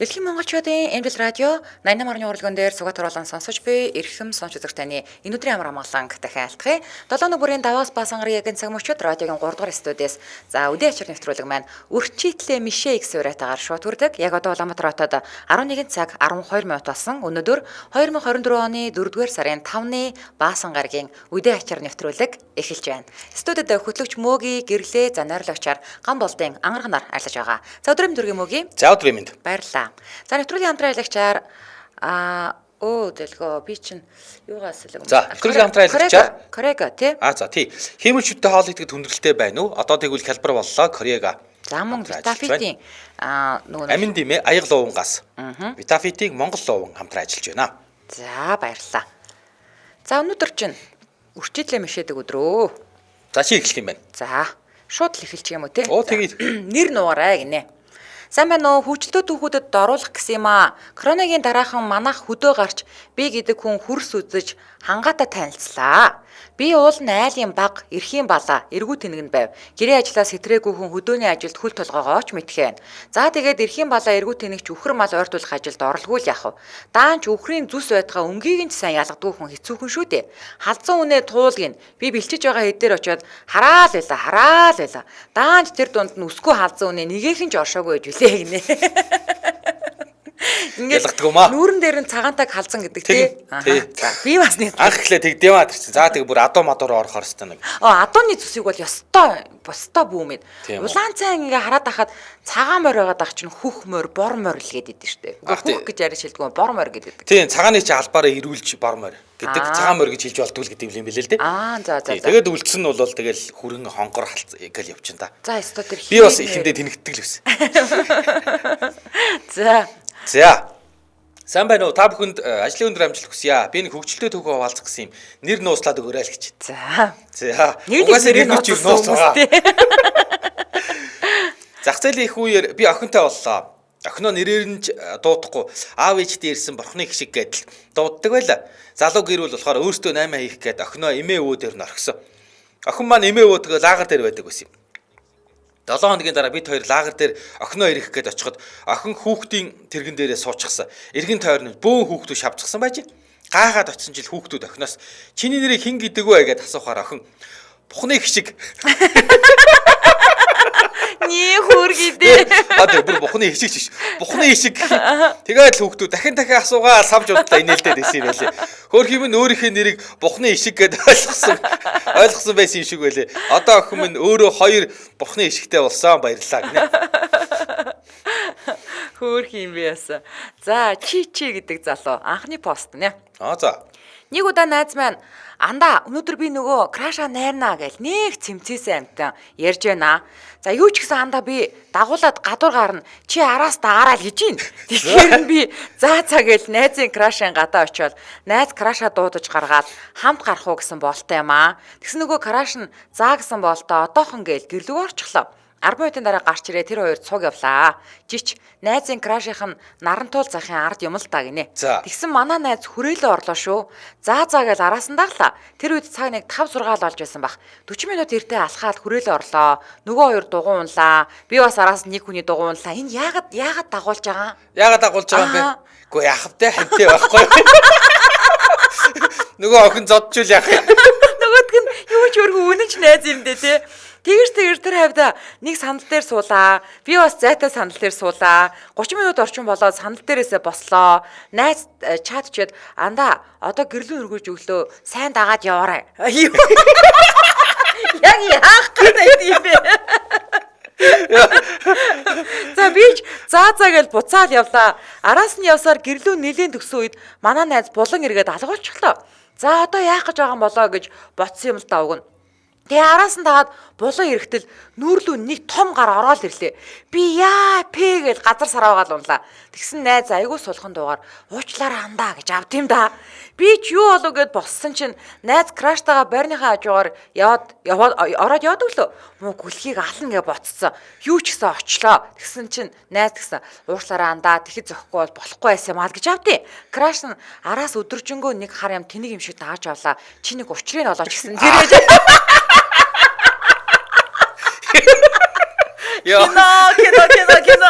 Дэлхийн монголчуудын Эмдэл радио 88.1 урлагын дээр сугат оруулан сонсож буй эрхэм сонсч үзэгч таны энэ өдрийн амар амгаланг дахин айлтгая. 7 нүрийн Даваас Басангарын ягийн цаг мөчид радиогийн 3 дугаар студиэс за үдээ ачаар нэвтрүүлэг маань үрчитлээ мишээ X урайтаагаар шууд хүрдэг. Яг одоо Улаанбаатар хотод 11 цаг 12 минут болсон. Өнөөдөр 2024 оны 4-р сарын 5-ны Басангаргийн үдээ ачаар нэвтрүүлэг эхэлж байна. Студид хөтлөгч Мөгийн гэрлээ за найрлагчаар ган болдын ангарахнаар ажиллаж байгаа. За өдрийн дөргийн Мөгийн. За өдрийн мэнд. Баярлалаа. За нэвтрүүлгийн хамтран аялагчаар дэлгөө би чинь юугаас л За нэвтрүүлгийн хамтран аялагчаар Корега тий. За тий. Хиймэлчүүдтэй хоол идэхэд хүндрэлтэй байна уу? Одоо тэгвэл хялбар боллоо Корега. За мөн Витафитийн нөгөө амин димээ аяг луунгаас. Витафитийг Монгол луун хамтран ажиллаж байна. За баярлалаа. За өнөөдөр чинь үрчитлээ мишээдэг өдрөө. За чи эхлэх юм байна. За шууд л эхэлчих юм уу тий. Оо тэгээд нэр нугараа гинэ. Сайн байна уу? Хүчтэй түүхүүдэд оруулах гэсэн юм аа. Коронагийн дараахан манайх хөдөө гарч би гэдэг хүн хөрс үзэж хангаатай танилцлаа. Би уулын айлын баг, эрхийн балаа, эргүү тэнэгэн байв. Гэрээ ажиллаа сэтрээгүй хүн хөдөөний ажилд хөл толгоогоо ч мэдхэн. За тэгээд эрхийн балаа, эргүү тэнэгч үхэр мал ойртуулах ажилд орлого л яах вэ? Даанч үхрийн зүс байтгаа өнгийг нь ч сайн ялгадгүй хүн хэцүүхэн шүү дээ. Халзан үнэ туулгин. Би бэлчиж байгаа хэд дээр очиод хараал байла. Даанч тэр дунд нь өсгөө халзан үнэ нэгээх нь ч оршоогүй гэж үлээ гинэ. ялгадгүй маа. Нүүрэн дээр нь цагаантайг халзан гэдэг тий. За би бас нэг анх эхлээ тэгдэм аа тэрч. За тэг бүр адуу мадуур орох хэвээр нэг. Адууны зүсийг бол ёстой бүүмэд. Улаан цайн ингээ хараад ахад цагаан морь байгаад ах чинь хөх морь, бор морь л гэдэг дээ штэ. Хөх гэж яриа шилдэггүй бор морь гэдэг. Тийм цагааны чи албаараа ирүүлж бор морь гэдэг цагаан морь гэж хэлж болтгүй гэдэг юм билээ л дээ. За. Тэгээд үлдсэн нь бол тэгэл хүрэн хонгор гэл явчихна та. За өстө тэр би бас ихэндээ тэнэгддэг л байсан. За. Сайн байна уу? Та бүхэнд ажлын өндөр амжилт хүсье. Би нэг хөгжилтэй төвхөө хаваалцах гэсэн юм. Нэр нууцлаад өгөөрэй л гэж. За. Угаасаа нэр нууц байгаа. Зах зээлийн их үеэр би охинтой боллоо. Охиноо нэрээр нь дуудахгүй аав ээжтэй ирсэн бурхны хшиг гэдэл дууддаг байла. Залуу гэр бүл болохоор өөртөө 8 хийх гээд охиноо эмээ өвөө дээр нь орхисон. Охин маань эмээ өвөөдгөө лагер дээр байдаг байсан юм. 7 хоногийн дараа бид хоёр лагер дээр охиноо ирэх гээд очиход охин хүүхдийн тэрэгэн дээрээ суучихсан. Эргэн тойрны бөөн хүүхдүүд шавчихсан байж. Гайхаад очисон жил хүүхдүүд охиноос чиний нэрийг хэн гэдэг вэ гэж асуухаар охин бухны хшиг Ний хүргидээ. Одоо бүр бухны хшиг чиш. Бухны хшиг. Тэгээд л хүүхдүүд дахин асуугаа савж удлаа инээлдээд байсан юм байлээ. Хөөх юм нь өөрийнхөө нэрийг бухны хшиг гэдээ ойлгосон байсан юм шиг байлээ. Одоо охин минь өөрөө 2 бухны хшигтэй болсон баярлалаа гинэ. Хөөх юм яасан. За чи гэдэг залуу анхны пост нэ. За. Нэг удаа найз маань андаа өнөөдөр би нөгөө краша найрнаа гэж нэг цэмцээсэн амтан ярьж байна. За юу ч гэсэн андаа би дагуулад гадуур гарна. Чи араас даараа л гэж юм. Тэгэхээр би за гэж найзын крашын гадаа очиод найз краша дуудаж гаргаад хамт гарах уу гэсэн болтой юм аа. Тэгсэн нөгөө краш нь за гэсэн болтой одоохон гээл гэрлүүг орчихлоо. 10 минутын дараа гарч ирээ тэр хоёр цуг явлаа. Жич найзын крашийнх нь нарантуул захын ард юм л та гинэ. Тэгсэн манай найз хүрээлээ орлоо шүү. За гэж араас нь даглаа. Тэр үед цаг нэг 5 6 л болж байсан бах. 40 минут эртээ алхаад хүрээлээ орлоо. Нөгөө хоёр дугуй унлаа. Би бас араас нэг хүний дугуй унлаа. Энэ яагаад дагуулж байгаа? Яагаад дагуулж байгаа юм бэ? Гэхдээ яах вэ? Хэнтэй байхгүй. Нөгөө охин зодчул яах вэ? Нөгөөдг нь юу ч өргө үнэнч найз юм дээ тий. Тэгэр тэр хавьда нэг сандал дээр суулаа. Би бас зайтай сандал дээр суулаа. 30 минут орчим болоод сандал дээрээсээ бослоо. Найз чат чад андаа одоо гэрлүү өргөж өглөө сайн дагаад яваарай. Яг яах гэдэг юм бэ? За бич за гэж буцаал явлаа. Араас нь явсаар гэрлүү нэлийн төгсөн үед манай найз булан эргээд алгуулчихлоо. За одоо яах гэж байгаа юм болоо гэж ботсон юм л давгна. Тэгээ араас нь дагаад булан эрэхтэл нүүрлүү нэг том гар ороод ирлээ. Би яа пэ гэж газар сараагаал унлаа. Тэгсэн найз айгуу сулхан дуугаар уучлаарай андаа гэж авд юм да. Би ч юу болов гэд боссон чинь найз краштайгаа байрныхаа хажуугаар ороод яваад өглөө. Муу гүлхийг ална гэж ботцсон. Юу ч гэсэн очлоо. Тэгсэн чинь найз гэсэн уучлаарай андаа тэгэхэд зөхгүй бол болохгүй байсан юм аа гэж авдیں۔ Краш нь араас өдөржингөө нэг хар юм тэнийг юм шиг тааж авлаа. Чи нэг учрыг олооч гэсэн. Тэрэж Кино.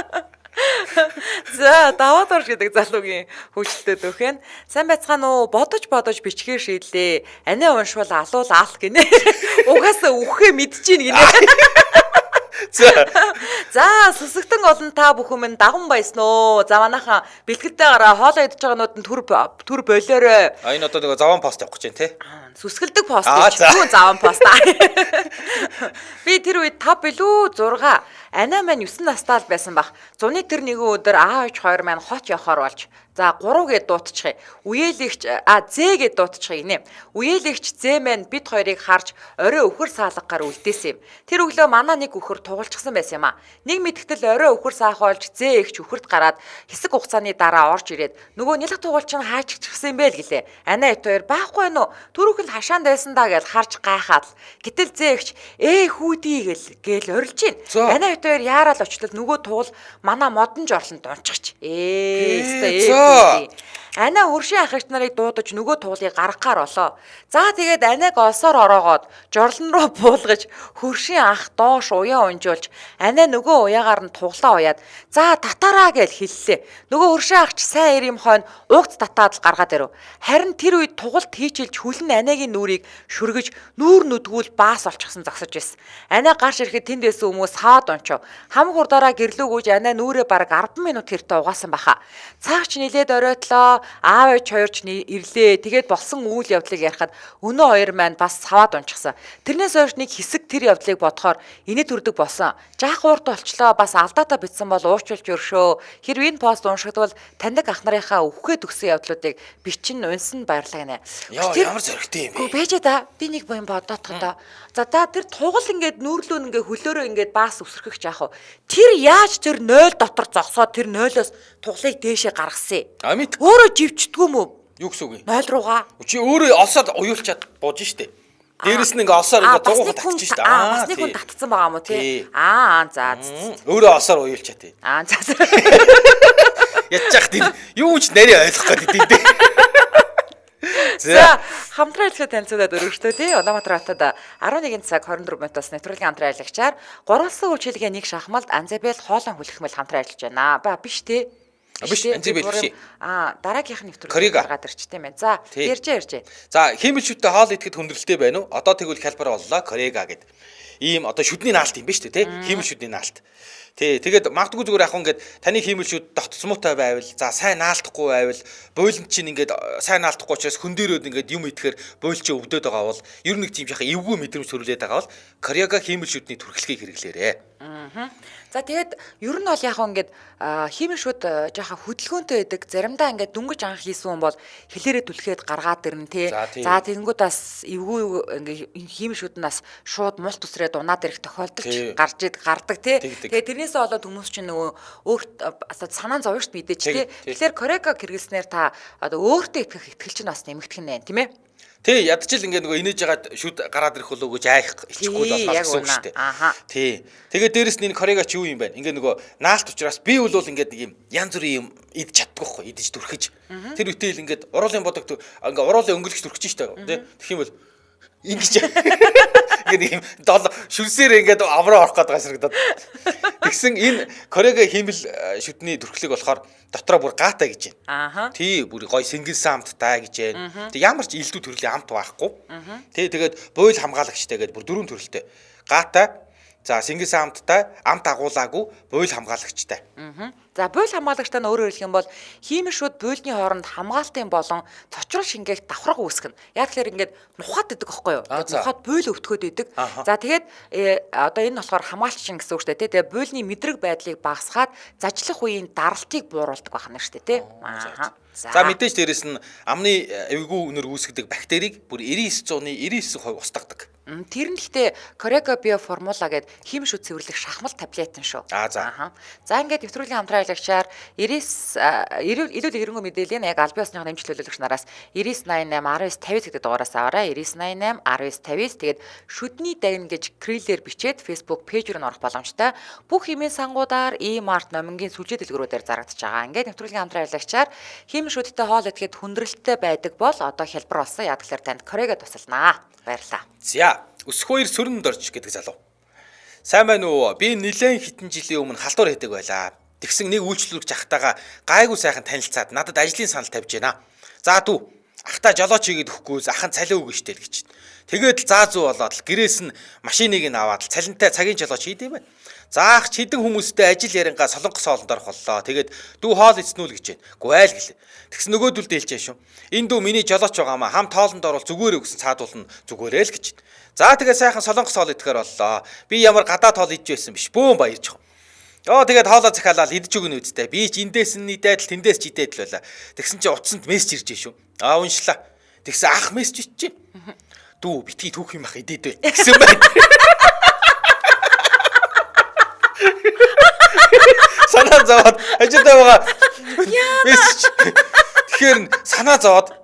За даваад орж гэдэг залуугийн хөгжилтэй дөхөн. Сайн байцгаана уу? Бодож бичгээр шийдлээ. Анаа уншвал алуул аал гинэ. Угаасаа үхээ мэдчихээн гинэ. За сүсгтэн олон та бүхэн минь даган баясна уу. За манайхан бэлгэлдээ гараа хоолоо идэж байгаанууд нь түр болоорой. Энэ одоо нэг заван пост явах гэж байна те. Сүсгэлдэг пост юу заван пост. Би тэр үед 5 билүү 6 анаа маань 9 настай л байсан бах. Зуны тэр нэгэн өдөр аавч хоёр маань хот явахаар болж за 3 гээд дуутчихъя. Үеэлэгч З гээд дуутчихъя гинэ. Үеэлэгч З маань бид хоёрыг харж орой өвхөр саалгаар үлдээсэн юм. Тэр өглөө манай нэг өвхөр тугалчихсан байсан юм а. Нэг мэдгтэл орой өвхөр саахуулж З ихч өвхөрт гараад хэсэг хугацааны дараа орж ирээд нөгөө нэлэг тугалч нь хааччихсан юм бэ л гэлээ. Анаа ит хоёр баахгүй нөө түрүүх л хашаанд байсан даа гэж харж гайхаад гэтэл З ихч хүүдий гээл орилж гин. Анаа ит хоёр яарал очлол нөгөө тугал манай модон жорлонд унчихч. Анаа хөршийн ах эгч нарыг дуудаж нөгөө туулыг гаргахаар болоо. За тэгээд анааг олсоор ороогоод жорлон руу буулгаж хөршийн ах доош уяа унжуулж анаа нөгөө уяагаар нь туглаа уяад за татараа гэж хэллээ. Нөгөө хөршийн ах ч сайн ир юм хойно угц татаад л гаргаад ирв. Харин тэр үед тугалт хийчилж хүлэн анаагийн нүрийг шүргэж нүүр нүдгүүл баас олчихсан зогсож байсан. Анаа гарч ирэхэд тэнд байсан хүмүүс хаад ончоо. Хам хурдаараа гэрлүүгүйж анаа нүрээ бараг 10 минут хэртэ угаасан баха. Цаагч нилээд оройтлоо. Аав ээж хоёрч ирлээ. Тэгээд болсон үйл явдлыг ярихад өнөө хоёр маань бас саваад унчихсан. Тэрнээс хойш нэг хэсэг тэр явдлыг бодохоор инээд үрдэг болсон. Жаах уурт болчлоо. Бас алдаатаа битсэн бол уучлж өршөө. Хэрв энэ пост уншигдвал таньдаг ах нарынхаа өвхөө төгсөн явдлуудыг бичин унсан баярлаа гинэ. Ямар зөрөгтэй юм бэ? Бэж да. Би нэг боён бодоодохоо. За та тэр тугал ингээд нүүрлүүн ингээд хөлөөрөө ингээд баас өсөрхөх жаах уу. Тэр яаж тэр 0 дотор зогсоод тэр 0-оос тугалыг дээшээ гаргасан. Өөрөө живчдгүй юм уу? Юу гэсэн үг юм? 0 руугаа. Чи өөрөө олсоод уюулчаад бууж штэ. Дээрэс нь ингээ олсоор ингээ 100 татчих штэ. Бас нэг хүн татцсан байгаа юм уу тий? За. Өөрөө олсоор уюулчаа тий. За. Ядчих тийм юу ч нарийн ойлгох гэдэг дээ. За хамтран ажиллах танилцуулаад өргөжтэй тий Улаанбаатар хотод 11 цаг 24 минутаас нэвтрүүлгийн хамтран ажиллагчаар гурвалсан үйлчилгээ нэг шахмалд Анзабел хоолон хүлхмэл хамтран ажиллаж байна. Биш тий. Биш Анзабел биш. Дараагийнх нь нэвтрүүлэг гаргаад ирчтэй байна. За ярьжээ. За химэлшүүдтэй хоол идэхэд хүндрэлтэй байна уу? Одоо тэгвэл хялбар боллоо Корега гэд. Ийм одоо шүдний наалт юм ба шүү дээ тий. Химэл шүдний наалт. Тий, тэгээд магадгүй зүгээр яг ингээд таны хиймэлшүүд дотцмуутай байвал за сайн наалдахгүй байвал бойлонд чинь ингээд сайн наалдахгүй учраас хүн дээрөөд ингээд юм идэхээр бойл чинь өвдөд байгаа бол ер нь нэг тийм яхаа эвгүй мэдрэмж төрүүлээд байгаа бол Корега хиймэлшүүдний түрхлэхийг хэрэглээрээ. За тэгээд ер нь бол яг ингээд хиймэлшүүд жоохон хөдөлгөөнтэй байдаг. Заримдаа ингээд дүнгэж анх хийсэн хүн бол хэлээрээ түлхээд гаргаад ирнэ тий. За тэгэнгүүт бас эвгүй ингээд хиймэлшүүд нь бас шууд мул төсрээд унаад ирэх тохиолдол гардаг тий. Тэгээд тэрнээсээ болоод хүмүүс чинь нөгөө өөрт санаа зовж шүү мэдээж тий. Тэгэхээр Корега хэрэглэснээр та одоо өөртөө итгэх итгэл чинь бас нэмэгдэх нь байна тийм ээ. Тий, ядчил ингээд нөгөө инээж ягаад шүд гараад ирэх болов гэж айх илчихгүй болоо гэсэн үг шүү дээ. Тий. Тэгээд дээрэс нь энэ Корега ч юу юм бэ? Ингээд нөгөө наалт учраас би бол ингээд нэг юм янз бүрийн юм идэж чаддаггүй байхгүй идэж түрхэж. Тэр үтэл ингээд уруулын бодог ингээд уруулын өнгөлөгч түрхэж штэ. Тий. Тэгэх юм бол ингэж ингээд юм дол шүлсээр ингээд авраа орох гэдэг ширэгдээд. Тэгсэн энэ Корега хиймэл шүдний түрхлэг болохоор дотроо бүр гаатай гэж байна. Тий, бүр гой сэнгэлсэн амттай гэж байна. Тэг ямар ч илдүү төрлийн амт байхгүй. Тий, тэгээд буйл хамгаалагчтай гэдэг бүр дөрвөн төрөлтэй. Гаатай, за сэнгэлсэн амттай, амт агуулаагүй, буйл хамгаалагчтай. За буйл хамгаалагчтай нь өөрөөр хэлэх юм бол хиймэлшүүд буйлны хооронд хамгаалтын болон цочрол шингээх давхраг үүсгэнэ. Яг тэгэхээр ингээд нухад идэг байхгүй юу? Нухад буйл өвтгөөд идэг. За тэгээд одоо энэ болохоор хамгаалчин гэсэн үг шүү дээ. Тэгээд буйлны мэдрэг байдлыг багасгаад зажлах үеийн даралтыг бууруулдаг байна шүү дээ, тий. За мэдээж дээрэс нь амны эвгүй үнэр үүсгдэг бактерийг бүр 99.99% устгадаг. Тэр нь гэхдээ Корега био формула гэдэг хиймэлшүүд цэвэрлэх шахмал таблетэн шүү. За ингээд нэвтрүүлгийн хамтран аялагчаар 99 илүү хэрэггүй мэдээлэл яг аль биесны нэмжлүүлэгч нараас 99881950 гэдэг дугаараас аваарай. 99881950 тэгээд шүдний дагна гэж крилээр бичээд Facebook пэйж рүү орох боломжтой. Бүх хэмээн сангуудаар e-mart номингийн сүлжээ дэлгүүрүүдээр зарагдаж байгаа. Ингээд нэвтрүүлгийн хамтран аялагчаар хиймэлшүүдтэй хоол идэхэд хүндрэлтэй байдаг бол одоо хялбар болсон. Яг тэгэхээр танд Корега тусалнаа. Баярлалаа. За, өсөх хоёр сүрэнд орж гэдэг залуу. Сайн байна уу? Би нэлээд хитэн жилийн өмнө халдвар хийдэг байлаа. Тэгсэн нэг үйлчлүүлэгч ахтайгаа гайгүй сайхан танилцаад надад ажлын санал тавьж байна. За дүү ахта жолооч хийгээд өгөхгүй ахын цалин өгнө штэ л гэж. Тэгээд л заа зүү болоод л гэрээс нь машиныг нь аваад л цалинтай цагийн жолооч хийдэм бай. Заах ч хэдэн хүмүүстэй ажил яриангаа солонгос хоолнд орох боллоо. Тэгээд дүү хоол эцнүүл гэж байна. Гүй айл гэлээ. Тэгсэн нөгөөдөл дээлжээ шүү. Энэ дүү миний жолооч байгаамаа хамт хоолнд орвол зүгээрээ гэсэн цаадуулна зүгээрээ л гэж. За тэгээд сайхан солонгос хоол идэхээр боллоо. Би ямар гадаад хоол идэж байсан биш бөөн баярч. Тэгээд хоолоо захиалаад идэж өгнө үсттэй. Би ч эндээс нь идээд л тэндээс ч идээд л байла. Тэгсэн чи утсанд мессеж ирж шүү. Уншлаа. Тэгсэн ах мессеж ичжээ. Дүү битгий түүх юм ах идээд бай. Гэсэн байна. Санаа зовоод ажилдаа байгаа. Мессеж. Тэгэхээр санаа зовоод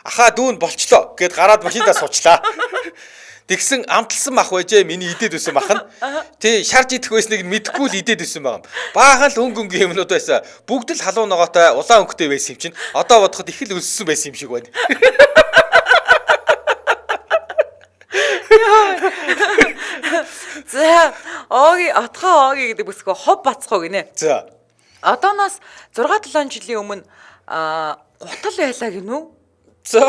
ахаа дүүн болчлоо гэд гараад машиндаа суучлаа. Тэгсэн амталсан мах байжээ миний идээд өсөн мах нь. Тий шарж идэх байсныг мэдэхгүй л идээд өсөн байгаа юм. Баахан л өнгөнгөн юмнууд байсан. Бүгд л халуун ногоотой улаан өнгөтэй байсан юм чинь. Одоо бодоход их л өссөн байсан юм шиг байна. За отгоо оги гэдэг бүсгүй хов бацхоо гинэ. За. Одооноос 6-7 жилийн өмнө гутал байлаа гинүү. За.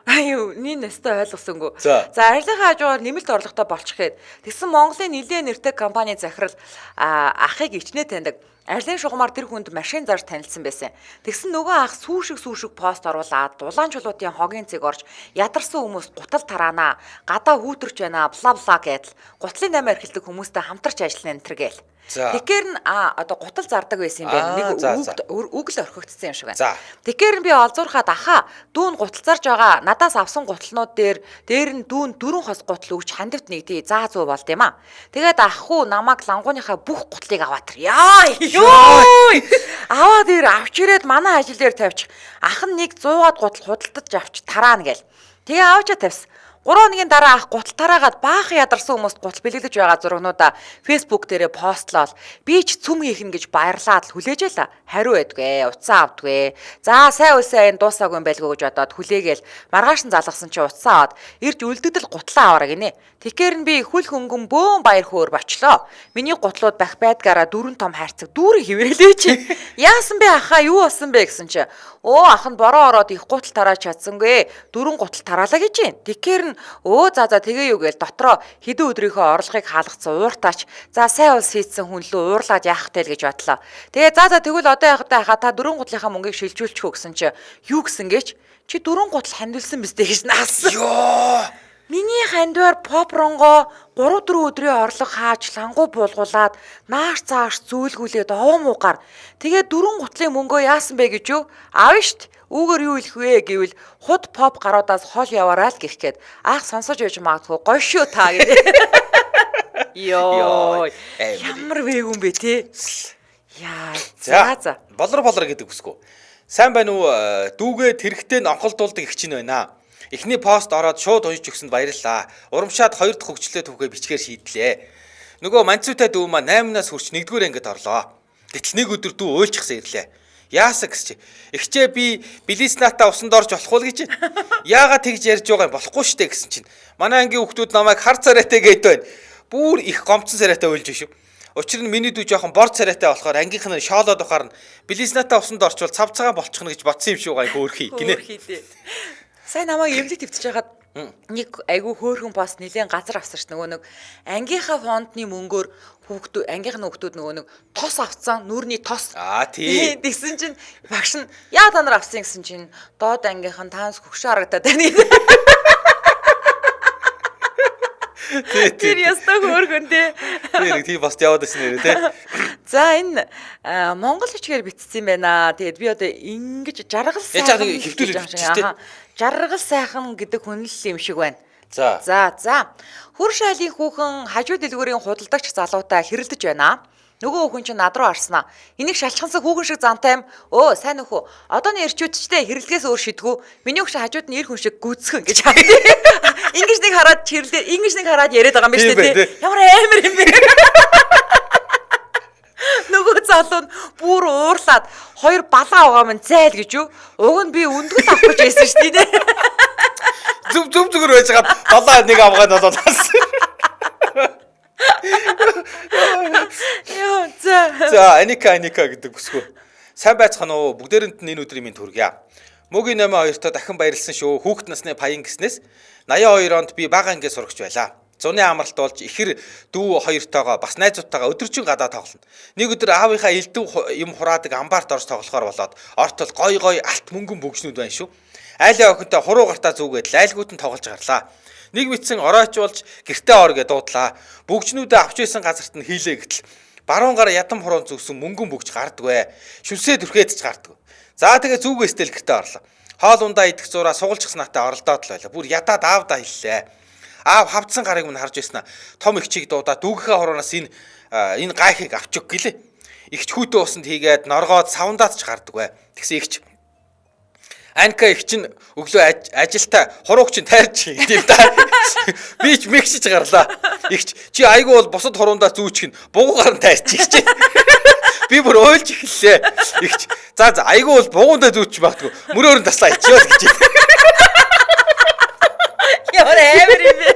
Аюу, нэстэ ойлгосонгүй. За, арилгын хажуугаар нэмэлт орлоготой болчихгээд тэгсэн Монголын нэлээд нэртэй компани захирал ахыг ичнээ таньдаг. Арилын шугамар тэр хүнд машин зарж танилцсан байсан. Тэгсэн нөгөө ах сүүшиг пост оруулаад дулаан чулуутын хогийн цэг орж ядарсан хүмүүс гутал тараана, гадаа хүүтэрч байна, бла бла гэдэл гутлын 8 эрхэлдэг хүмүүстэй хамтарч ажиллана энэ төр гээл. Тэгэхээр нь одоо гутал зардаг байсан юм байна. Нэг үг л орхигдсон юм шиг байна. Тэгэхээр нь би олзуурхаад аха дүүн гутал зарж байгаа. Надаас авсан гуталнууд дээр нь дүүн 4 хос гутал өгч хандивт нэгдээ заа зүү болд юм а. Тэгээд ахгүй намайг лангууныхаа бүх гутлыг аваад тэр. Йой! Аваад ир авч ирээд манай ажил дээр тавьчих. Ах нь нэг 100-аад гутал худалдаж авч тараана гээл. Тэгээ авчаа тавьсан. 3 хоногийн дараа ах гутал тараагаад баахан ядарсан хүмүүст гутал бэлэгдэж байгаа зургнуудаа Facebook дээрээ постлол би ч цүм хийхнэ гэж баярлаад хүлээж байла. Хариу байдгүй, утсаа авдгүй. За сайн үсээ энэ дуусаагүй юм байлгүй гэж бодоод хүлээгээл маргааш нь залгасан чи утсаа аваад ирж үлдэгдэл гутлаа аваарай гинэ. Тэгэхээр нь би хүл хөнгөн бөөн баяр хөөр бочлоо. Миний гутлууд бах байдгаараа 4 том хайрцаг дүүрэн хിവрэлээ чи. Яасан бэ ахаа юу болсон бэ гэсэн чи. Ах нь бороо ороод их гутал тараач чадсангүй. 4 гутал тараалаа гэж юм. Тэгэхээр нь за тэгээ юу гээл дотроо хэдэн өдрийнхөө орлогыг хаалгацсан ууртаач. За сайн улс хийцэн хүн лөө уурлаад яахтай л гэж бодлоо. Тэгээ тэгвэл одоо яхад та 4 гутлынхаа мөнгийг шилжүүлчихөө гэсэн чи юу гэсэн гээч чи 4 гутал хандвилсан биз дээ гэж наасан. Йоо. Миний хандвар поп ронгоо 3-4 өдрийн орлого хааж лангуу буулгуулад нааш цааш зөөлгүүлээд овом уугаар тэгээ 4 гутлын мөнгөө яасан бэ гэж юу аав штт. Үүгээр юу хэлэх вэ гэвэл худ поп гаруудаас хол яваарай л гэх гээд ах сонсож яж магадгүй гоё шүү та гэдэг. Йоо. Ямар вэгүн бэ те. Яа. За. Болор гэдэг үсгүй. Сайн байна уу? Дүүгээ тэрэгтэй нь онголдуулдаг их чинь байна. Эхний пост ороод шууд уншиж өгсөнд баярлалаа. Урамшаад 2 дахь хөгжлөө түүхээ бичгээр шийдлээ. Нөгөө манцуутай дүү маа 8-наас хүрч 1-р ангид орлоо. Гэтэл нэг өдөр дүү уйлчихсан ирлээ. Яасаа гэж. Эхчээ би Билиснатаа усанд орж болохгүй л гэж. Яагаад тэгж ярьж байгаа юм болохгүй штэ гэсэн чинь. Манай ангийн хүүхдүүд намайг хар царайтай гээд байна. Бүр их гомцсон царайтай уйлж шүү. Учир нь миний дүү жоохон бор царайтай болохоор ангийнх нь шоолоод ухаар нь Билиснатаа усанд орчвол цавцагаан болчихно гэж бодсон юм шиг байгаа хөөрхий гинэ. Сайн намайг эмнэлэг твтэж хагаад нэг айгүй хөөрхөн пост нэлээд газар авсан ш нөгөө нэг ангийнхаа фондны мөнгөөр ангийнхны хүүхдүүд нөгөө нэг тос авцсан нүрний тос. Тий. Тэгсэн чинь багш нь яа та нар авсан гэсэн чинь доод ангийнхан таанс хөгшөө харагдаад байна. Тэр ястаа хөөрхөн те. Тэр тийм пост яваад байсан нэрээ те. За энэ монгол хичгээр бичсэн юм байна. Тэгээд би одоо ингэж жаргал сайхан хэвтүүлж жаргал сайхан гэдэг хүнлэл юм шиг байна. За. Хөр шайлын хүүхэн хажуу дэлгүүрийн худалдагч залуутай хэрэлдэж байна. Нөгөө хүүхэн чинь над руу арснаа. Энийг шалчхансан хүүхэн шиг зантай юм. Сайн нөхөө. Одооны эрчүүдчтэй хэрэлдгээс өөр шийдгүү. Миний хүүхэн хажууд нь эр хүн шиг гүцхэн гэж хаа. Ингэж нэг хараад чирлээ. Ингэж нэг хараад яриад байгаа юм биш үү? Ямар амар юм бэ? Нөгөө залуу нь бүр уурлаад 2 балаа угаа минь зайл гэж юу? Уг нь би өндгөл авах гэж байсан шүү дээ. Зүгээр байж байгаа балаа нэг авгаад болоод бас. За За Аника гэдэг бүсгүй. Сайн байцгаана уу? Бүгдээрэнд нь энэ өдрийн минь төргийа. Мөгийн 82-то дахин баярлсан шүү. Хүүхэд насны паян гиснээс 82 онд би бага ангиас сурагч байлаа. Зуны амралт болж ихэр дүү хоёртойгоо бас найзуудтайгаа өдөржин гадаа тоглоно. Нэг өдөр аавынхаа элдв юм хураадаг амбарт орж тоглохоор болоод ортол гой алт мөнгөн бөгжнүүд байна шүү. Айлын охинтой хуруу гартаа зүгээд лайлгууд нь тоглож гарлаа. Нэг битсэн оройчуулж гэртээ ор гэж дуудлаа. Бөгжнүүдээ авч байсан газарт нь хийлээ гэтэл баруун гар ядам хуруун зүгсэн мөнгөн бөгж гардагвэ. Шүлсээ түрхээд ч гардаг. За тэгээ зүгээстэл гэртээ орлоо. Хоол ундаа идэх зураа сугалжчихсан натаа оролдоод л байлаа. Бүр ядаад аавдаа хэллээ. Аав хавцсан гарыг минь харж байснаа том ихчийг дуудаад дүүгийнхээ хуруунаас энэ гайхыг авч өг гэлээ. Игч хүүтэн усанд хийгээд норгоод савндаад ч гардагвэ. Тэгсэн игч Анка их чинь өглөө ажилтаа хурууг чинь тайрч хийдэв да. Би ч мэгсэж гарлаа. Игч чи айгүй бол бусад хуруундаа зүүчих нь бугуугаар нь тайрч ихч. Би бүр ойлж эхэллээ. Игч за айгүй бол бугуундаа зүүчих магадгүй. Мөрөөр нь таслаа ичиё гэж. Ямар амар юм бэ?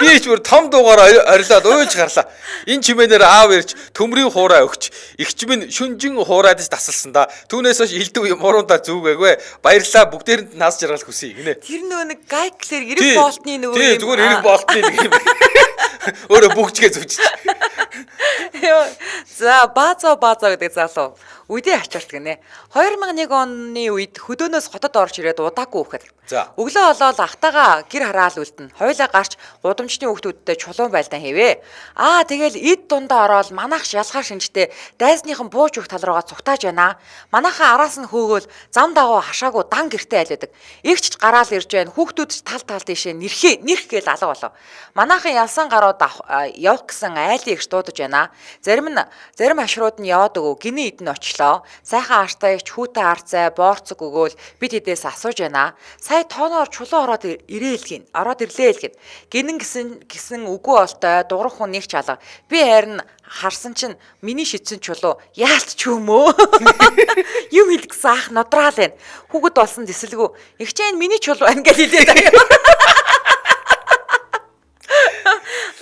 Би ч бүр том дуугаар орилоод уйлж гарлаа. Энэ чимээнээр аав ирж төмрийн хуураа өгч игч минь шүнжин хуураад ч тасалсан да. Түүнээс хойш элдв юм урундаа зүгээгүй. Баярлаа бүгдээрэнд нас жаргал хүсье гинэ. Тэр нэг гайклэр 90 болтны нөгөө юм. Тий зүгээр 90 болтны нэг юм. Өөрөө бүгчгээ зүвчиж. За баазаа гэдэг залуу үдээ ачаалт гинэ. 2001 оны үед хөдөөнөөс хотод орж ирээд удаагүй хөөхд. Өглөө олоод ахтагаа гэр хараал үлдэн. Хойлоо гарч гудамжны хүүхдүүдтэй чулуун байлдаан хийвээ. Тэгэл эд дундаа ороод манайх ялгаар шинжтэй дайсныхан бууж өгөх тал руугаа цугтааж байна. Манайхаа араас нь хөөгөөл зам дагуу хашаагүй дан гэртээ айлдаг. Игч гараал ирж байна. Хүүхдүүд ч тал тийшээ нэрх гээл алга болов. Манайхан ялсан гарууд явах гэсэн айлын игч дуудаж байна. Зарим ашрууд нь яваад өгөө гинэ идэн очлоо. Сайхан аартайч хүүтэн арцай боорцог өгөөл бид эдээс асууж байна. Сая тооноор чулуу ороод ирлээ л гэд. Гинэн гэсэн үгүй олтой дуурах хүн нэг ч алга. Би харин харсан чинь миний шидсэн чулуу яалт ч юм уу. Юм хэлгсэн ах нодраал байна. Хүүхэд болсон дэсэлгүй. Игчээ миний чулуу байна гэж хэлээд байгаа.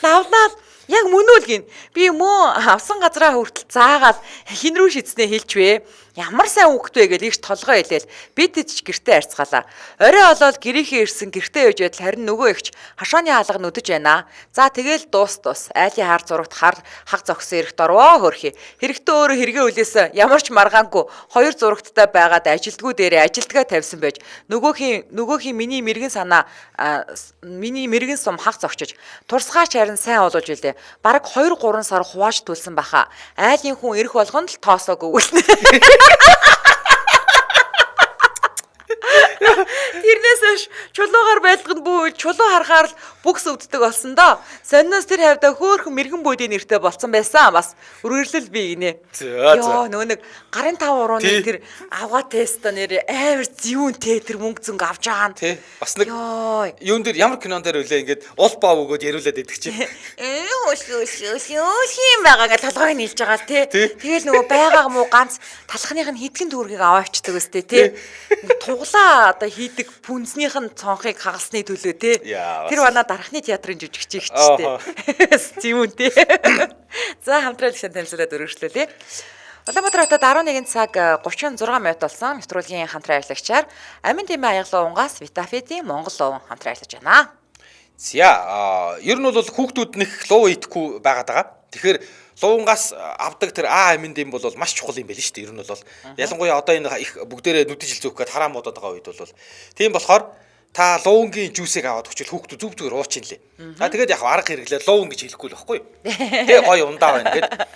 Лавлаад яг мөнөөл гин. Би мөө авсан газраа хүртэл заагаад хин рүү шидснээ хэлчихвэ. Ямар сайн хүүхдвэ гэж игч толгой хэлээл бид ч гэртээ харьцгаалаа. Орой олоод гэрийнхээ ирсэн гэртээ явж байтал харин нөгөө игч хашааны хаалга нүдэж байна. За тэгэл дуус. Айлын хар зурагт хаг зогсон эрэхт орвоо хөрхи. Хэрэгтэй өөрөө хэрэгээ үлээсэн ямар ч маргаангүй хоёр зурагттай байгаад ажилтгүү дээрээ ажилтгаа тавьсан байж нөгөөхийн миний мэрэгэн сум хаг зогчиж турсгаач харин сайн олуулж илээ. Бараг 2-3 сар хувааж төлсөн баха. Айлын хүн ирэх болгонд л тоосоогүй үлнэ. Тэрнээс ш чулуугаар байлганд бүү чулуу харахаар л бүкс өвддөг болсон доо. Сонноос тэр хавьда хөөхөн мэрэгэн буудын нэртэй болсон байсан. Бас үргэлжлэл би гинэ. Йоо нөгөө нэг гарын 5 урууны тэр авгаа теста нэр амар зүүнтэй тэр мөнгө зөнгө авч байгаа. Тий. Бас нэг юун дээр ямар кинон дээр үлээ ингээд уул баа өгөөд яриулаад идэх чинь. Юм байгаа гэж толгойг нь хэлж байгаа тий. Тэгэл нөгөө байгааг муу ганц талхных нь хитгэн төгрөгийг аваачдаг өстэй тий. Туглаа одоо хийдэг бүнснийх нь цонхыг хагалсны төлөө тий. Тэр манай дарахны театрын жүжигч ихтэй. Зүүн тий. За хамтрал гişэн танилцуулаад өргөжлүүлээ. Улаанбаатар хотод 11 цаг 36 минут болсон. Нэвтрүүлгийн хамтран ажиллагчаар Амин Дэмэ Аяглан унгаас Витафидийн Монгол луу хамтран ажиллаж байна. За ер нь бол хүүхдүүд нэг луу идэхгүй байгаад байгаа. Тэгэхээр луунгаас авдаг тэр Амин Дэм бол маш чухал юм байл шүү дээ. Ер нь бол ялангуяа одоо энэ их бүгдээрээ нүдэж зүүх гээд хараа муудаад байгаа үед бол тийм болохоор та луунгийн жүүсийг аваад өчөл хүүхдүүд зүг зүгээр ууч юм лээ. Тэгээд яг арга хэрэглээ луун гэж хэлэхгүй л байхгүй юу. Тэгээ гоё ундаа байна гэд.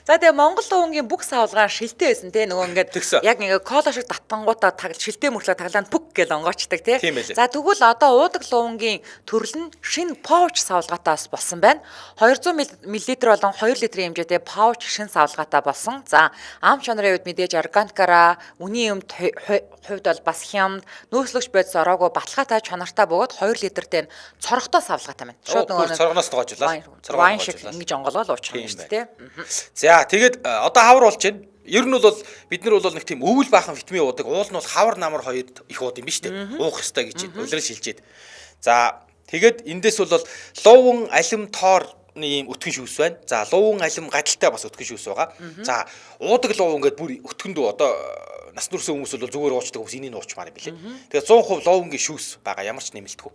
За тэгээ Монгол луунгийн бүх савлгаан шилтэй байсан те нөгөө ингээд яг ингээ кола шиг татпангуудаа шилтэй мөрлөө таглаанд бүк гэж онгоочдаг те. За тэгвэл одоо уудаг луунгийн төрөл нь шинэ пауч савлгаатаас болсон байна. 200 мл болон 2 литрийн хэмжээтэй пауч шинэ савлгаатай болсон. За ам чанарын үед мэдээж органикаараа үний юмд хувьд бол бас хямд нөөцлөгч байдс ороогүй баталгаатай чанартай бөгөөд 2 литртэй цорхтой савлгаатай байна. Шууд нөгөө цоргоноос тоожуулаа. Вайн шиг ингэж онгоолгол уучих юм шүү дээ. За тэгээд одоо хавар болж байна. Ер нь бол бид нар бол нэг тийм өвөл баахан витамин уудаг. Уул нь бол хавар намар хоёр их ууд юм биш үү? Уух ёстой гэж улирал шилжээд. За тэгээд эндээс бол луун алим тоор ийм өтгөн шүүс байна. За луун алим гадалтай бас өтгөн шүүс байгаа. За уудаг луу ингээд бүр өтгөндөө одоо нас дурсан хүмүүс бол зүгээр уучдаг хүмүүс энийг уучмаар юм билээ. Тэгээ 100% луунгийн шүүс байгаа ямар ч нэмэлтгүй.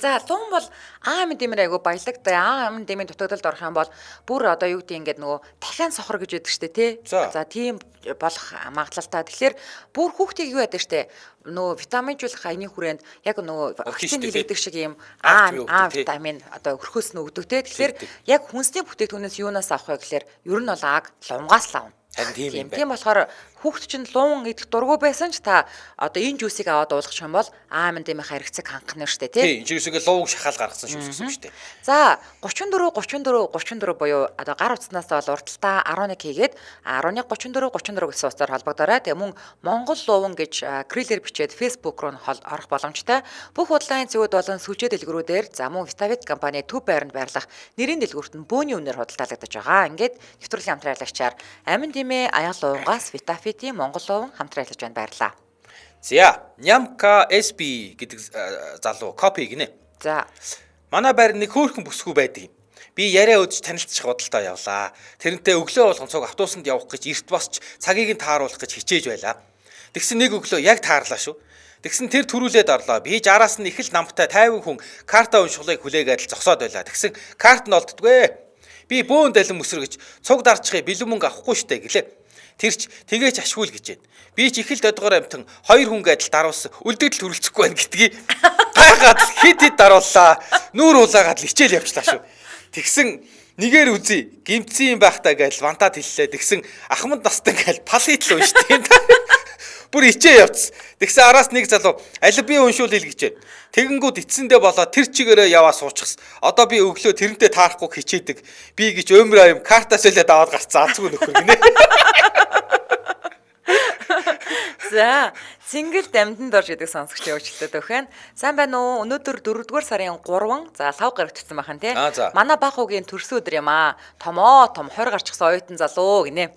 За луун бол аамын дэмэр айгу баялагтай. Аамын дэмийн дутагдалд орох юм бол бүр одоо юу гэдэг ингээд нөгөө дахиан сохор гэж байдаг штэ тий. За тийм болох магадлалтай. Тэгэхээр бүр хүүхдийг юу яадаг штэ нөгөө витаминжуулах аяны хүрээнд яг нөгөө вакцины хийлэгдэх шиг юм А витамин одоо хөрхөөс нь өгдөг те. Тэгэхээр яг хүнсний бүтээгдэхүүнээс юунаас авах вэ гэхээр ер нь бол аг лунгаас л авна. Харин тийм юм байна. Тийм болохоор хүүхд чинь луун идэх дургу байсан ч та одоо энэ жүүсийг аваад уулгах юм бол аамын дэмэх хэрэгцээг хангах нэр штэ тий. Тийм энэ жүүсийг луун шахаал гаргасан шүүс гэсэн үг штэ. За 34 буюу одоо гар утаснаас бол урталтаа 11 хийгээд 11 34 гэсэн утсаар холбогдорой. Тэгээ мөн Монгол луун гэж акрилээр бичээд Facebook руу орох боломжтой. Бүх худлааны зэвүүд болон сүлжээ дэлгүүрүүдээр за мөн Vitavet компани төв байранд байрлах нэрийн дэлгүүрт нь бөөний үнээр худалдаалагдаж байгаа. Ингээд нэвтрүүлгийн хамтраалагчаар амин дэмээ аял луунгаас Vitavet-ийн Монгол луун хамтран ажиллаж байна баярлаа. За Nyamka SB гэдэг залуу копи гинэ. За манай байр нэг хөөрхөн бүсгүй байдаг юм. Би яриа өдөж танилцчих бодолтой явлаа. Тэрнтэй өглөө болгон цуг автобусанд явах гэж эрт босч цагийг нь тааруулах гэж хичээж байлаа. Тэгсэн нэг өглөө яг таарлаа шүү. Тэгсэн тэр төрүүлээд орлоо. Би 60-аас нь их л намтай 50 хүн карта уншуулыг хүлээгээд л зогсоод байлаа. Тэгсэн карт нь олддгүй. Би бөөн далин мөсөр гэж цуг дарчихыг бэлэн мөнгө авахгүй штэ гэлээ. Тэрч тэгээч ашгүй л гэж байна. Би ч их л додгоор амтан 2 хүн гэдэл даруулсан үлдэгдэл төрөлцөхгүй байна гэдгийг гайхаад хит дарууллаа. Нүүр уулаагаад л хичээл явчлаа шүү. Тэгсэн нэгээр үзье гимцсэн юм байх та гэж вантаад хэллээ. Тэгсэн ахмад настан гэж пал хийтэл үү штэ. Бүр ичээ явц. Тэгсэн араас нэг залуу аль би уншуул хэл гэж байна. Тэгэнгүүт эцсэндээ болоод тэр чигээрээ яваа суучихсан. Одоо би өглөө тэрнтэй таарахгүй хичээдэг. Би гэж өмөр аям картаас үлээд аваад гарцсан азгүй нөхөр гинэ. За, Цингэл дамданд орж идэг сонсогч явуулчтай төхөн. Сайн байна уу? Өнөөдөр 4-р сарын 3, за лав гарагдсан байхан тий. Манай бах угийн төрсөн өдөр юм аа. Томоо том 20 гарчихсан оюутан залуу гинэ.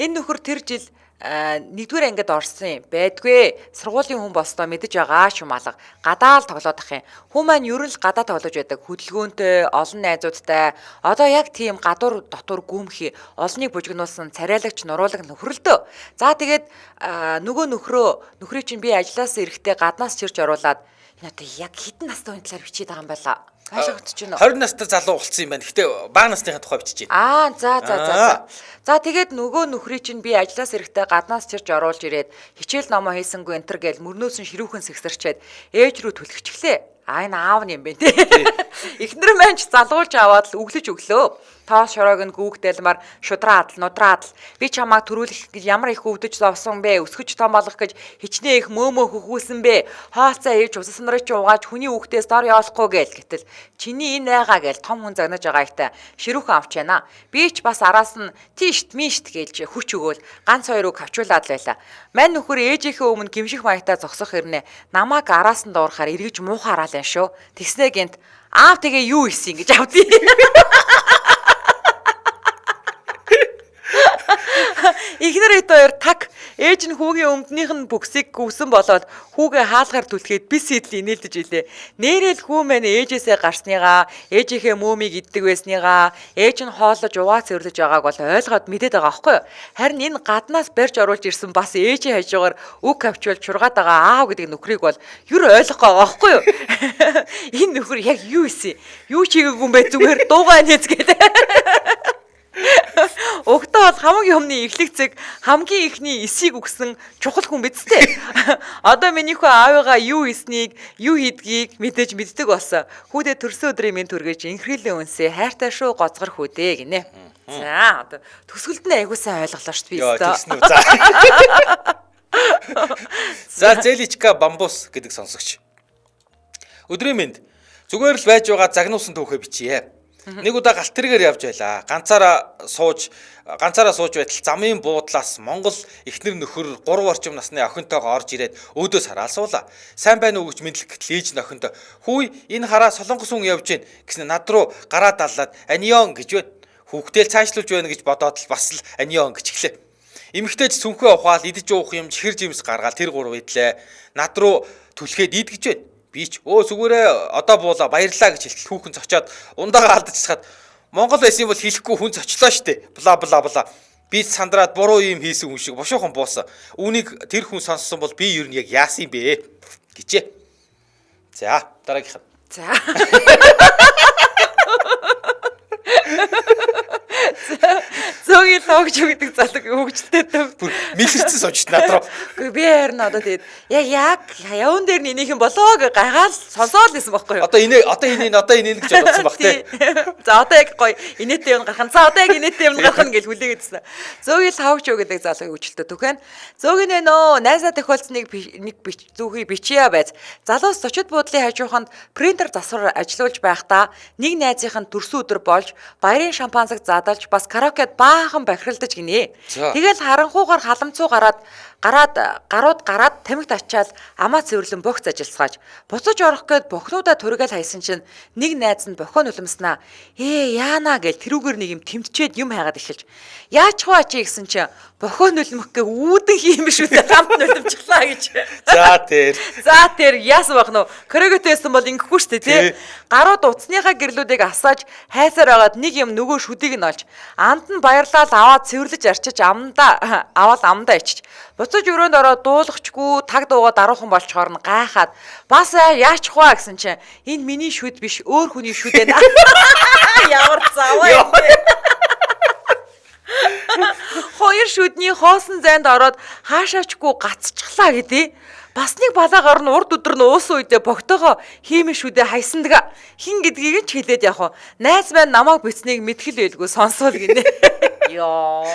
Энэ нөхөр тэр жил 1-р ангид орсон юм байдгүй. Сургуулийн хүн болсноо мэдэж байгаа шүү малга. Гадаа л тоглоод ах юм. Хүн маань ер нь л гадаа тоглож байдаг. Хөдөлгөөнтэй, олон найзуудтай. Одоо яг тийм гадуур дотор гүмхий олныг бужигнуулсан царайлагч нуруулаг нөхрөлдөө. За тэгээд нөгөө нөхрийг чинь би ажилласаа эрэхтэй гаднаас чирч оруулаад энэ одоо яг хитэн настай хүн талаар бичиж байгаа юм байна. Ойлгогдож байна уу? 20 настай залуу болсон юм байна. Гэтэ бага насныхаа тухай бичиж байна. За. За тэгээд нөгөө нөхрийг чинь би ажиллаас эрэхтэй гаднаас чирч оруулж ирээд хичээл номоо хийсэнгүй энтер гээл мөрнөөс нь ширүүхэн сэгсэрчээд ээж рүү түлхчихлээ. Энэ аав нь юм бэ те. Эхнэр маань ч залуулж аваад л өглөж өглөө. Тоос шороог нь гүүгдэлмар шудраад нудраад би чамааг төрүүлэх гэж ямар их өвдөж зовсон бэ? Өсгөж том болгох гэж хичнээн их мөөмөө хөхүүлсэн бэ? Хаалцаа ээж усас нарыг чи угааж хүний үхтээс дор явуулахгүй гээл гэтэл чиний энэ айгаа гээл том хүн загнаж байгаа ихтэй ширүүхэн авч яана. Би ч бас араас нь тийшт мишт гэлж хүч өгөөл ганц хоёрыг хавчуулаад байлаа. Мань нөхөр ээжийнхээ өмнө гимших маягтаа зогсох хэрнээ намааг араас нь дуурахаар эргэж муухаараа л шүү. Тэгснэ гинт аав тэгээ юу исэн гэж авдیں۔ Ихнэр хэд хоёр так ээж нь хүүгийн өмднийх нь бүксийг гүсэн болоод хүүгээ хаалгаар түлхээд бис идэл инээлдэж илээ. Нээрэл хүү мэн ээжээсээ гарсныгаа, ээжийнхээ мөөмийг иддэг байсныгаа, ээж нь хооллож уваа цэвэрлэж байгааг бол ойлгоод мэдээд байгаа аахгүй юу? Харин энэ гаднаас барьж оруулж ирсэн бас ээжийн хажуугаар үг авчвал чургаад байгаа аав гэдэг нөхрийг бол юр ойлгох байгаа аахгүй юу? Энэ нөхөр яг юу исэн? Юу чигээгүй юм бэ зүгээр дуугаа нээцгээд. Угтаа бол хамгийн өмнө эхлэгцэг хамгийн ихний эсийг өгсөн чухал хүн биз дээ. Одоо миний хүү аавыгаа юу хийснийг, юу хийдгийг мэдээж мэддэг болсон. Хүүдээ төрсөн өдрийн минь түргэж инхрэлээ үнсээ хайртай шүү гоцгор хүүдээ гинэ. За одоо төсгөлд нь айгуу сайн ойлголоо шүү би өстөө. За Зеличка бамбус гэдэг сонсогч. Өдрийн минь зүгээр л байж байгаа загнуусан түүхээ бичье. Нэг удаа галт тэргээр явж байлаа. Ганцаараа сууж байтал замын буудлаас Монгол эхнэр нөхөр 3 орчим насны охинтойгоо орж ирээд өөдөөс хараал суулаа. Сайн байна уу гэж мэдлэх гэтэл ээж нь охинтой "Хүй энэ хараа солонгос хүн явж гин" гэсэн над руу гараа даллаад "Анион" гэж байна. Хүүхдэл цаашлуулж байна гэж бодоод л бас л "Анион" гэж эхлэв. Эмэгтэйч сүнхээ ухаал идэж уух юм чихэр жимс гаргаал тэр гурав идлээ. Над руу түлхээд идэж байна. Би ч "Өө зүгээрээ одоо буула баярлаа" гэж хэлтэл хүүхэн цочоод ундаага алдчихсахад Монгол байсан бол хэлэхгүй хүн зочлоо штэ. Бла бла бла. Би сандраад буруу юм хийсэн хүн шиг бошоохон буусан. Үүнийг тэр хүн сонссон бол би юу нэг яг яасан юм бэ гэжээ. За дараагийнх нь. За. Зөгийн логч гэдэг залуу хөвгчтэй төв. Бүр мэлэрсэн сууж над руу. Гэхдээ би харин одоо тэгээд яг явн дээр нэнийх юм болоо гэж гайгаал сонсоод байсан байхгүй юу? Одоо инээ гэж бодсон баг тий. За одоо яг гоё инээтэй юм гарах. За одоо яг инээтэй юм гарах гэж хүлээгээдсэн. Зөгийн логч гэдэг залуу хөвгчтэй төгөн. Зөгийн нөө найзаа тохиолдсныг нэг зүүхий бичээ байц. Залуус зочид буудлын хажууханд принтер засвар ажиллуулж байхдаа нэг найзынх нь төрсөн өдөр болж баярын шампанзаг задалж бас караокед баахан бахиралдаж гинэ. Тэгэл харанхуугаар халамцуу гараад тамхит ачаал амаа цэвэрлэн бохц ажилсгааж буцаж орох гээд бохнуудаа түргээл хайсан чинь нэг найз нь бохоо нулимснаа яана гэж тэрүүгээр нэг юм тэмтчээд юм хайгаад эхэлж яаж хуу ачи гэсэн чинь бохоо нулимх гэ үүдэн хийм биш үү хамт нулимчлаа гэж. За тэр яасан байх нь корреготэйсэн бол ингэхгүй шүү дээ тий. Гарууд утасныхаа гэрлүүдийг асааж хайсаар байгаад нэг юм нөгөө шүдийг нь олж амд нь баярлал аваад цэвэрлэж арчиж амдаа ичиж буцаж өрөөнд ороод дуулахчгүй таг дуугаа даруухан болчхоор нь гайхаад бас яач хваа гэсэн чинь энэ миний шүд биш өөр хүний шүд ээ. Ямар заваа юм бэ? Хоёр шүдний хоосон зайд ороод хаашаачгүй гацчихлаа гэдээ. Бас нэг балаагаар нь урд өдөр нь уусан үедээ богтоогоо хиймэн шүдээ хайсандаг. Хин гэдгийг ч хэлээд явах. Найз маань намайг бицнийг мэдхэл байлгүй сонсоол гинэ. Яа.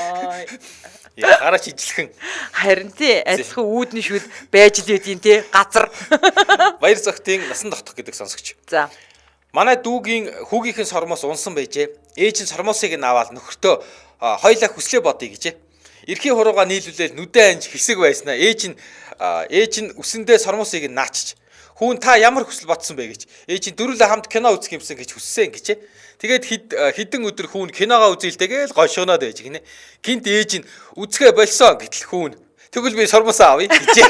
Гараач ижилхэн. Харин тий адилхан үүдний шүд байж л байдیں۔ Тий газар. Баяр зохтын насан тогтох гэдэг сонсогч. За. Манай дүүгийн хүүгийнхэн сормоос унсан байжээ. Ээж нь сормоосыг нь аваад нөхөртөө хоёлаа хүслээ бодъё гэжээ. Эрхийн хурууга нийлүүлээд нүдэн анж хэсэг байснаа ээж нь үсэндээ сормоосыг нь наачиж хүүн та ямар хүсэл бодсон бэ гэж ээж нь дөрүлээ хамт кино үзэх юмсан гэж хүссэн гэжээ. Тэгээд хэдэн өдөр хүүн киногоо үзэлтэйгээл гойшооноод байж гинэ. Гинт ээж нь үзгээ болсон гэтэл хүүн тэгвэл би сормоосоо авъя гэжээ.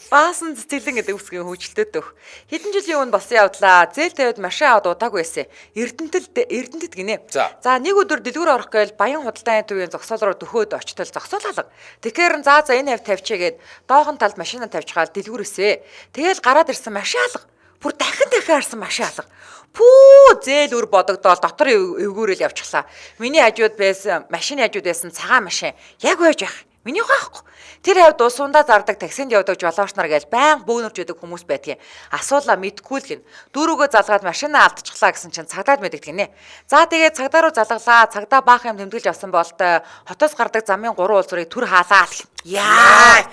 Баасан цэцэглэн гэдэг үсгийн хөгжилтэй төх. Хэдэн жилийн өмнө болсон явдлаа. Зээл тавиад машин аваад удаагүй байсан. Эрдэнэтэд гинэ. За нэг өдөр дэлгүүр орох гээл баян худалдааны төвийн зогсоол руу дөхөөд очтол зогсоол алга. Тэгэхээр за энэ хав тавьчихгээд доогон талд машинаа тавьчихаад дэлгүүрээсээ. Тэгэл гараад ирсэн машин алга. Бүр дахин харсан машин алга. Пүү зээл үр бодогдоол дотор эвгүүрэл явчихлаа. Миний хажууд байсан машины хажууд байсан цагаан машин яг байж байх. Миний хаахгүй. Тэр хавьд усундаа зардаг таксинд явдаг жолооч нар гээл баян бөөнөрч байдаг хүмүүс байдгийн. Асуулаа мэдгүй л гин. Дүүрүүгөө залгаад машинаа алдчихлаа гэсэн чинь цагдаад мэддэг гинэ. За тэгээд цагдаа руу залгалаа. Цагдаа баах юм тэмдэглэж авсан болтой хотоос гардаг замын 3 улсрыг түр хаалаа. Яа.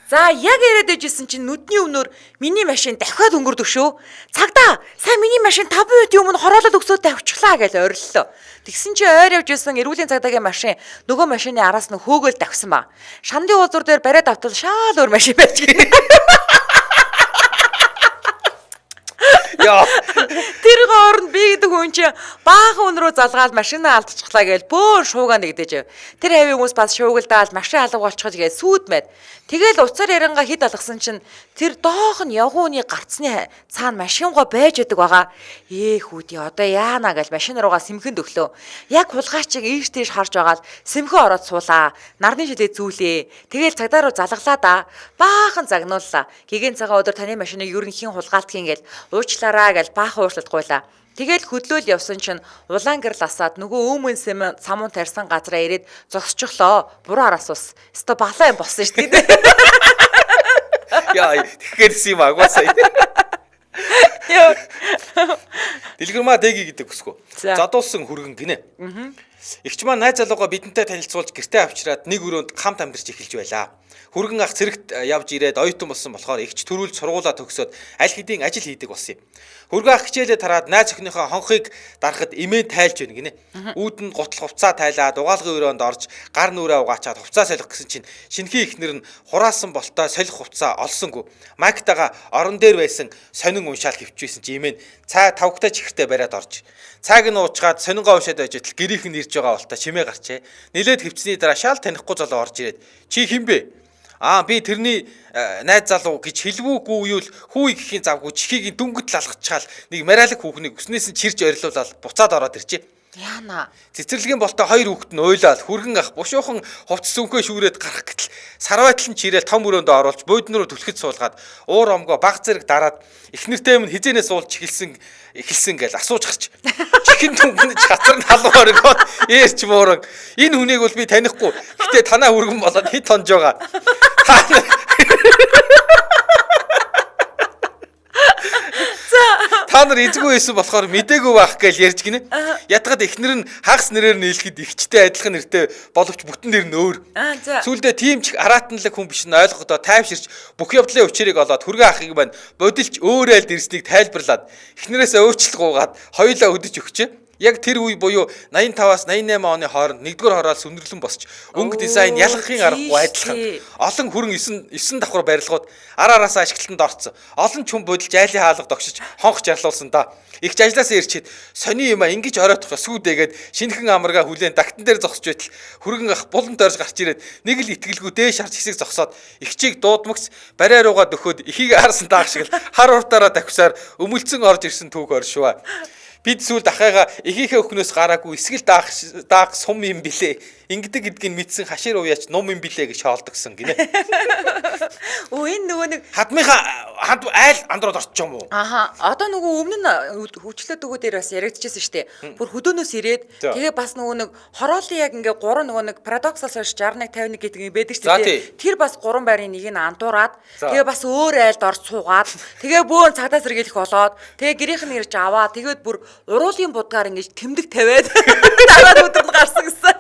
За яг яриад ижсэн чинь нүдний өмнөр миний машин дахиад өнгөрдөг шүү. Цагдаа сайн миний машин 5 минутын өмнө хороолоод өгсөөд давчихлаа гэж ориллоо. Тэгсэн чи ойр явж исэн эрүүлийн цагдаагийн машин нөгөө машины араас нь хөөгөөл давсан ба. Шандын уулзуур дээр бариад автал шаал өөр машин байж гэнэ. Яа. Тэр гоорн би гэдэг хүн чи баахан өнрөө залгаад машинаа алдчихлаа гээл бөөн шуугаа нэгдэж. Тэр хавийн хүмүүс бас шуугалдаал машин алга болчихж гээл сүйд мэд. Тэгэл уцаар яранга хид алгасан чинь тэр доох нь явгууны гарцны цаана машингоо байж идэг байгаа. Хүүдий одоо яана гээл машин руугаа сэмхэнд өглөө. Яг хулгайчиг ийш тийш харж байгаад сэмхөө ороод суулаа. Нарны жилээ зүүлээ. Тэгэл цагдаа руу залгалаа да. Баахан загнууллаа. Гигийн цагаан өдөр таны машиныг ерөнхийн хулгаалтгийн гээл уучлаарай гэж баахан уушлалт гуйлаа. Тэгэл хөдлөөл явсан чинь улаан гэрэл асаад нөгөө өөмөн самуун тарьсан газараа ирээд зогсчихлоо. Буруу араас ус. Өсто балаа юм болсон шүү дээ. Яа, тэгэхээр юм агуусаа. Яа. Дэлгэрмаа дэги гэдэг үсгөө. Задуулсан хүргэн гинэ. Игч маань найз залуугаа бидэнтэй танилцуулж гэртээ авчираад нэг өрөөнд хамт амьдарч эхэлж байлаа. Хүргэн ах цэрэгт явж ирээд оюутан болсон болохоор игч төрүүлж сургуулаа төгсөөд аль хэдийн ажил хийдэг болсон юм. Хүргэн ах хичээлээ тараад найз охиныхоо хонхыг дарахад имээ тайлж байна гинэ. Үүд нь гутал хувцаа тайлаад угаалгын өрөөнд орж гар нүрээ угаачаад хувцаа солих гэсэн чинь шинэхий ихнэр нь хураасан болтой солих хувцаа олсонгүй. Майктагаа орон дээр байсан сонин уншаал хөвчвэсэн чи имээ цай тавгтай чихэртэй бариад орж. Цайг нь уучгаад сонингоо уншаад байж тал гэрийнх нь ирж байгаа болтой чимээ гарчээ. Нилээд хөвцсний дараа шал танихгүй золоо орж ирээд чи хин бэ? Би тэрний найз залуу гэж хэлвүүгүй юу л хүү ихийн завгүй чихийг дүнгэж лалгачаал нэг мариалаг хүүхнийг өснөөс нь чирж орилуулаад буцаад ороод ирчээ. Яана. Цэцэрлэгийн болтой хоёр хүүхэд нь уйлаад хүргэн ах бушуухан хувцс сүнхөө шүүрээд гарах гэтэл сарвайтал нь чирээл том өрөөндөө оруулж буудан руу түлхэж суулгаад уур омгоо баг зэрэг дараад эхнэртэй минь хизэнээс уулж эхэлсэн гэж асууж гарч. Чихэн дүнгэж хатар нь халуу оргоод ээрч мууран энэ хүнийг бол би танихгүй. Гэтэ танаа хүргэн болоод хит тонж байгаа. Та нар эзгүй байсан болохоор мдээгүй байх гэж ярьж гинэ. Ятгаад эхнэр нь хагас нэрээр нийлэхэд ихчтэй адилхан нэртэй боловч бүтэн нэр нь өөр. Сүүлдээ тийм ч араатанлаг хүн биш нь ойлгохдоо тайвширч бүх явдлын учрыг олоод хүргэн ахыг маань бодилч өөр айлд ирснийг тайлбарлаад эхнэрээсээ өөчлөг гуугаад хоёулаа өдөж өгчээ. Яг тэр үе буюу 85-аас 88 оны хооронд нэгдүгээр хороол сүндэрлэн босч өнгө дизайн ялгахын аргагүй адилхан олон хүрэн 9 давхар барилгууд араас ашиглалтанд орцсон. Олон ч хүн бодилж айлын хаалга догшиж хонх жарлуулсан да. Игч ажлаасаа ирчээд сони юм а ингэж ороодох сүйдээгээд шинэхэн амаргаа хүлээн дагтан дээр зогсож байтал хүргэн ах булан дорж гарч ирээд нэг л итгэлгүй дээш харж хэсэг зогсоод ихчийг дуудмагц бариа руугаа дөхөөд ихийг аарсан даах шиг л хар уртаараа давхисаар өмөлцөн орж ирсэн түүх оршваа. Бид сүүл дахиагаа ихийнхээ өхнөөс гараагүй эсгэл даах сум юм билээ. Ингэдэг гэдгийг мэдсэн хашир уяач ном юм билээ гэж шаалдагсан гинэ. Энэ нөгөө нэг хадмынхаа айл андрууд орчих юм уу? Одоо нөгөө өмнө нь хүчлээд өгөө дээр бас яригдчихсэн шүү дээ. Бүр хөдөөнөөс ирээд тэгээ бас нөгөө нэг хороолын яг ингээ 3 нөгөө нэг парадоксал сорш 61 51 гэдэг юм байдаг шүү дээ. Тэр бас 3 байрын нэг нь антуураад тэгээ бас өөр айлд орж суугаад тэгээ бөөн цагдаа сэргийлэх болоод тэгээ гэрийнх нь ирж аваа тэгээд бүр уруулын будгаар ингэж тэмдэг тавиад дараа өдөр нь гарсан гэсэн.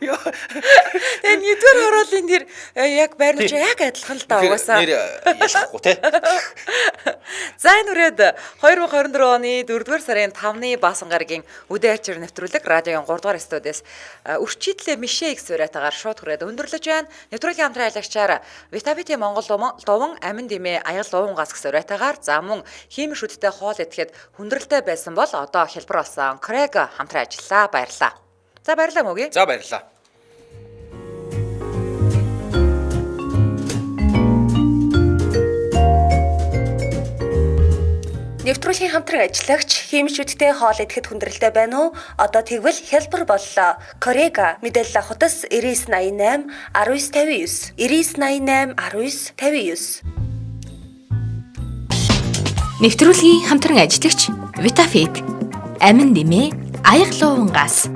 Тэгээ нэгдүгээр хороолын нэр яг байрнууч яг адилхан л да угаасаа. Нэр ялахгүй те. За энэ үрээд 2024 оны 4-р сарын 5-ны баасан гарагийн үдээ ачаар нэвтрүүлэг радиогийн 3-р студиэс өрчидлээ Мишэ X уриатагаар шууд хүрээд өндөрлөж байна. Нэвтрүүлгийн хамтран аялагчаар Витабити Монгол дуван амин димээ аял уungаас гэсэн уриатагаар за мөн хиймэр шүдтэй хоол идэхэд хүндрэлтэй байсан бол одоо хэлбэр болсон Крэг хамтран ажиллаа. Баярлалаа. За баярлалаа мөгийн. За баярлалаа. Нэвтрүүлгийн хамтран ажиллагч хиймшүүдтэй хоол идэхэд хүндрэлтэй байна уу? Одоо тэгвэл хэлбэр боллоо. Корега мэдээлэл авахтас 9988 1959 9988 1959. Нэвтрүүлгийн хамтран ажиллагч Витафит амин димээ аяглуунгаас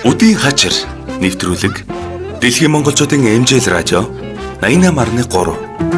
Өдийн хачир нэвтрүүлэг Дэлхийн монголчуудын эмжэл радио 88.3